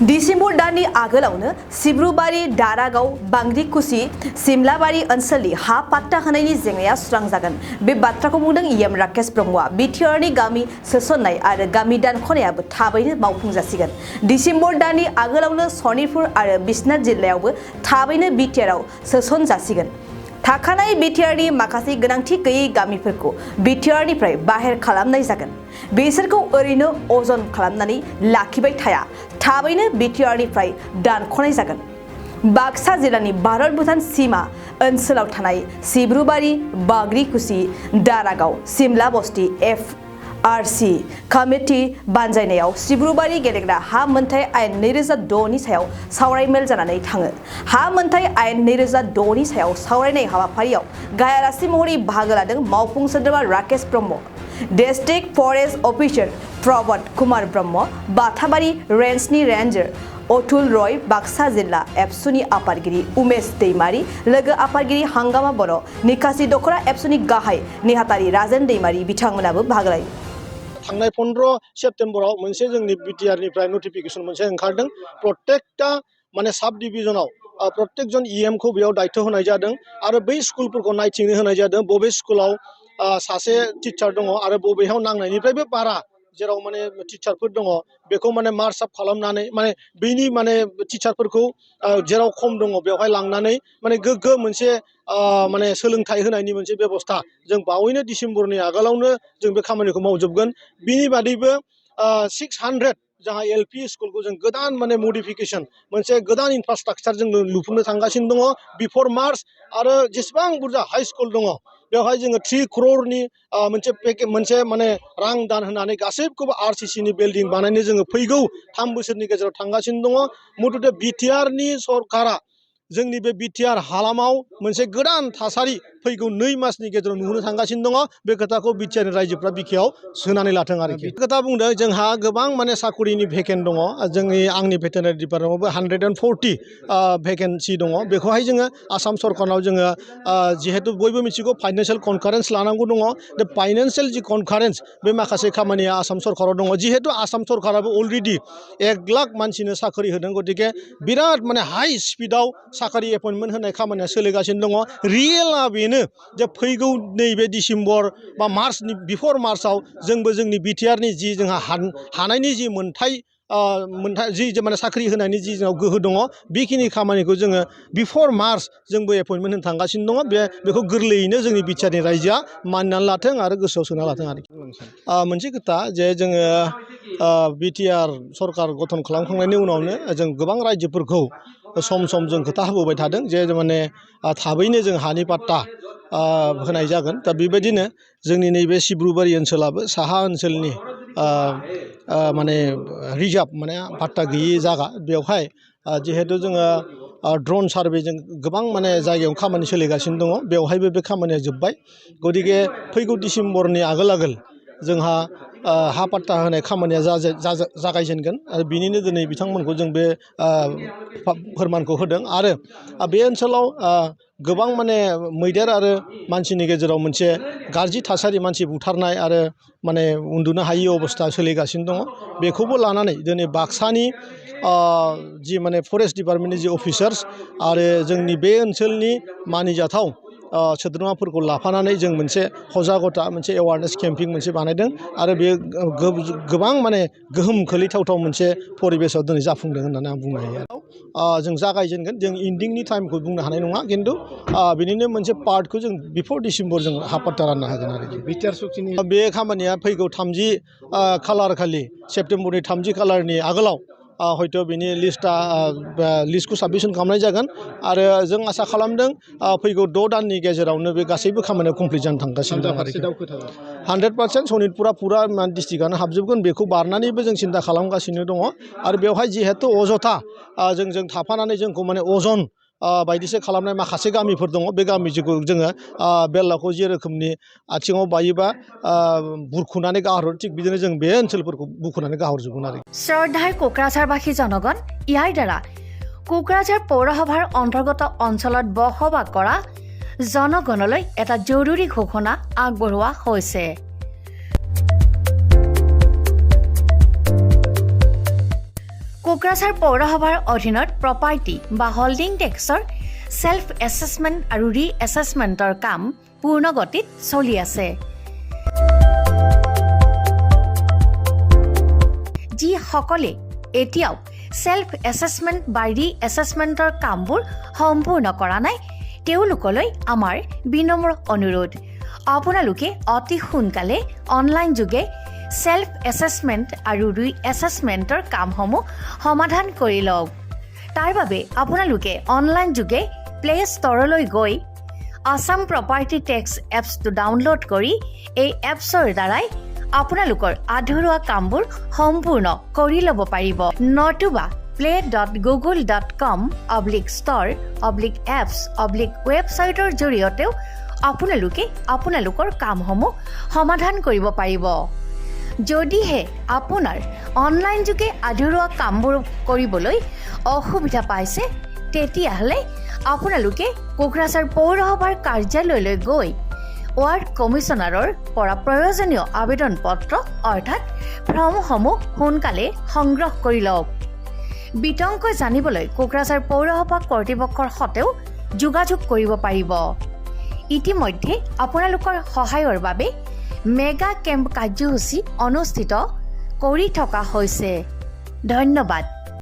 December दाननि आगोलावनो सिब्रुबारि दारागाव बांग्रिकुसि सिमलाबारि ओनसोलनि हा पाट्टा होनायनि जेंनाया सुस्रांजागोन बे बाथ्राखौ बुंदों इएम राकेश ब्रह्मआ बिटिआरनि गामि सोसननाय आरो गामि दानख'नायाबो थाबैनो मावफुंजासिगोन डिसेम्बर दाननि आगोलावनो सनितपुर आरो बिश्वनाथ जिल्लायावबो थाबैनो बिटिआरआव सोसनजासिगोन थाखानाय बिटिआरनि माखासे गोनांथि गैयै गामिफोरखौ बिटिआरनिफ्राय बाहेर खालामनाय जागोन बेसोरखौ ओरैनो अजन खालामनानै लाखिबाय थाया थाबैनो बिटिआरनिफ्राय दानख'नाय जागोन बाक्सा जिल्लानि भारत भुटान सीमा ओनसोलाव थानाय सिब्रुबारि बाग्रिकुसि दारागाव सिमला बस्ति एफआरसि कमिटि बानजायनायाव सिब्रुबारि गेलेग्रा हा मोनथाय आयेन 2006 नि सायाव सावरायमेल जानानै थाङो हा मोनथाय आयेन 2006 नि सायाव सावरायनाय हाबाफारियाव गायालासि महरै बाहागो लादों मावफुं सोद्रोमा राकेश ब्रह्म डिस्ट्रिक्ट फरेस्ट अफिसार प्रबत कुमार ब्रह्म बाथाबारि रेन्जनि रेन्जार अतुल रय बाक्सा जिल्ला एबसुनि आफादगिरि उमेश दैमारी लोगो आफादगिरि हांगामा बर' निकासि दख'रा एबसुनि गाहाय नेहाथारि राजेन दैमारी बिथांमोनाबो बाहागो लायो थांनाय 15 सेप्तेम्बराव मोनसे जोंनि बिटिआरनिफ्राय नटिफिकेसन मोनसे ओंखारदों प्रत्येकटा माने साब डिभिजनाव प्रत्येक जन इएम खौ बेयाव दायित्व होनाय जादों आरो बै स्कुलफोरखौ नायथिंनो होनाय जादों बबे स्कुलाव सासे टिचार दङ आरो बबेयाव नांनायनिफ्रायबो बारा जेराव माने टिचारफोर दङ बेखौ माने मार्च आप खालामनानै माने बैनि माने टिचारफोरखौ जेराव खम दङ बेवहाय लांनानै माने गोग्गो मोनसे माने सोलोंथाइ होनायनि मोनसे बेबस्था जों बावैनो डिसेम्बरनि आगोलावनो जों बे खामानिखौ मावजोबगोन बिनि बादैबो 600 जहाँ एलपि स्कुलखौ जों गोदान माने मडिफिकेसन मोनसे गोदान इनफ्रास्ट्राक्चार जों लुफुंनो थांगासिनो दङ बिफर मार्च आरो जेसेबां बुरजा हाई स्कुल दङ बेवहाय जोङो 3 crore मोनसे माने रां दान होनानै गासैखौबो आरसिसिनि बिल्डिं बानायनो जोङो फैगौ 3 बोसोरनि गेजेराव थांगासिनो दङ मथथे बिटिआरनि सरकारा जोंनि बे बिटिआर हालामाव मोनसे गोदान थासारि फैगौ 2 मासनि गेजेराव नुनो थांगासिनो दङ बे खोथाखौ बिटिआरनि रायजोफ्रा बिखायाव सोनानै लाथों आरोखि खोथा बुंदों जोंहा गोबां माने साखरिनि भेकेन्ट दङ आंनि भेटेनारि डिपार्टमेन्टआवबो 140 भेकेन्सि दङ बेखौहाय जोङो आसाम सरकारनाव जोङो जिहेतु बयबो मिथिगौ फाइनान्सियेल कनफारेन्स लानांगौ दङ दा फाइनान्सियेल जि कनफारेन्स बे माखासे खामानिया आसाम सरकाराव दङ जिहेतु आसाम सरकाराबो अलरेडि 1 लाख मानसिनो साखरि होदों गतिके बिराद माने हाई स्पिडआव साखरि एपइन्टमेन्ट होनाय खामानिया सोलिगासिनो दङ रियेला बेनो जे फैगौ नैबे डिसेम्बर बा मार्चनि बिफर मार्चआव जोंबो जोंनि बिटिआरनि जि जोंहा हानायनि जि मोनथाय जि माने साख्रि होनायनि जि जोंनाव गोहो दङ बेखिनि खामानिखौ जोङो बिफर मार्च जोंबो एपइन्टमेन्ट होनो थांगासिनो दङ बेखौ गोरलैयैनो जोंनि बिटिआरनि रायजोआ मानिनानै लाथों आरो गोसोआव सोना लाथों आरोखि मोनसे खोथा जे जोङो बिटिआर सरकार गठन खालामखांनायनि उनावनो जों गोबां रायजोफोरखौ सम सम जों खोथा होबोबाय थादों जे माने थाबैनो जों हानि पाट्टा होनाय जागोन दा बेबायदिनो जोंनि नैबे सिब्रुबारि ओनसोलाबो साहा ओनसोलनि माने रिजार्भ माने पाट्टा गैयि जायगा बेवहाय जिहेतु जोङो ड्रन सार्भेजों गोबां माने जायगायाव खामानि सोलिगासिनो दङ बेवहायबो बे खामानिया जोब्बाय गतिके फैगौ डिसेम्बरनि आगोल जोंहा हा पाट्टा होनाय खामानिया जागायजेनगोन आरो बिनिनो दिनै बिथांमोनखौ जों बे फोरमानखौ होदों आरो बे ओनसोलाव गोबां माने मैदेर आरो मानसिनि गेजेराव मोनसे गाज्रि थासारि मानसि बुथारनाय आरो माने उन्दुनो हायि अबस्था सोलिगासिनो दङ बेखौबो लानानै दिनै बाक्सानि जि माने फरेस्ट डिपार्टमेन्टनि जि अफिसार्स आरो जोंनि बे ओनसोलनि मानिजाथाव सोद्रोमाफोरखौ लाफानानै जों मोनसे सजागता मोनसे एवारनेस केम्पिं मोनसे बानायदों आरो बे गोबां माने गोहोम खोलैथावथाव मोनसे परिबेसाव दिनै जाफुंदों होननानै आं बुंनो हायो जों जागायजेनगोन जों इन्डिंनि टाइमखौ बुंनो हानाय नङा खिन्थु बिनिनो मोनसे पार्टखौ जों बिफर डिसेम्बर जों हा पाट्टा राननो हागोन आरोखि बिटिआर सुक्तिनि बे खामानिया फैगौ 30 खालार खालि सेप्तेम्बरनि 30 खालारनि आगोलाव हयथ' बिनि लिस्टखौ साबमिसन खालामनाय जागोन आरो जों आसा खालामदों फैगौ 6 दाननि गेजेरावनो बे गासैबो खामानिया कमप्लिट जानो थांगासिनो दं 100% सनितपुरा फुरा डिस्ट्रिक्टआनो हाबजोबगोन बेखौ बारनानैबो जों सिन्था खालामगासिनो दङ आरो बेवहाय जिहेतु अजथा जों थाफानानै जोंखौ माने अजन बायदिसो खालामनाय माखासे गामिफोर दङ बे गामिखौ जोङो बेल्लाखौ जे रोखोमनि आथिङाव बायोबा बुरखुनानै गाहरो थिग बिदिनो जों बे ओनसोलफोरखौ बुखुनानै गाहरजोबगोन आरो শ্ৰদ্ধাৰ কোকৰাঝাৰবাসী জনগণ ইয়াৰ দ্বাৰা কোকৰাঝাৰ পৌৰসভাৰ অন্তৰ্গত অঞ্চলত বসবাস কৰা জনগণলৈ এটা জৰুৰী ঘোষণা আগবঢ়োৱা হৈছে কোকৰাঝাৰ পৌৰসভাৰ অধীনত প্ৰপাৰ্টি বা হোল্ডিং টেক্সৰ ছেল্ফ এছেছমেণ্ট আৰু ৰি এছেছমেণ্টৰ কাম পূৰ্ণ গতিত চলি আছে। যিসকলে এতিয়াও ছেল্ফ এছেছমেণ্ট বা ৰি এছেছমেণ্টৰ কামবোৰ সম্পূৰ্ণ কৰা নাই তেওঁলোকলৈ আমাৰ বিনম্ৰ অনুৰোধ, আপোনালোকে অতি সোনকালে অনলাইন যোগে ছেল্ফ এছেছমেণ্ট আৰু ৰি এছেছমেণ্টৰ কামসমূহ সমাধান কৰি লওক। তাৰ বাবে আপোনালোকে অনলাইন যোগে প্লে ষ্ট'ৰলৈ গৈ আছাম প্ৰপাৰ্টি টেক্স এপছটো ডাউনলোড কৰি এই এপছৰ দ্বাৰাই আপোনালোকৰ আধৰুৱা কামবোৰ সম্পূৰ্ণ কৰি ল'ব পাৰিব। নতুবা play.google.com/store/apps/ৱেবছাইটৰ জৰিয়তেও আপোনালোকে আপোনালোকৰ কামসমূহ সমাধান কৰিব পাৰিব। যদিহে আপোনাৰ অনলাইন যোগে আধৰুৱা কামবোৰ কৰিবলৈ অসুবিধা পাইছে তেতিয়াহ'লে আপোনালোকে কোকৰাঝাৰ পৌৰসভাৰ কাৰ্যালয়লৈ গৈ ৱাৰ্ড কমিছনাৰৰ পৰা প্ৰয়োজনীয় আবেদন পত্ৰ অৰ্থাৎ ফৰ্মসমূহ সোনকালে সংগ্ৰহ কৰি লওক। বিতংকৈ জানিবলৈ কোকৰাঝাৰ পৌৰসভা কৰ্তৃপক্ষৰ সৈতেও যোগাযোগ কৰিব পাৰিব। ইতিমধ্যে আপোনালোকৰ সহায়ৰ বাবে মেগা কেম্প কাৰ্যসূচী অনুষ্ঠিত কৰি থকা হৈছে। ধন্যবাদ।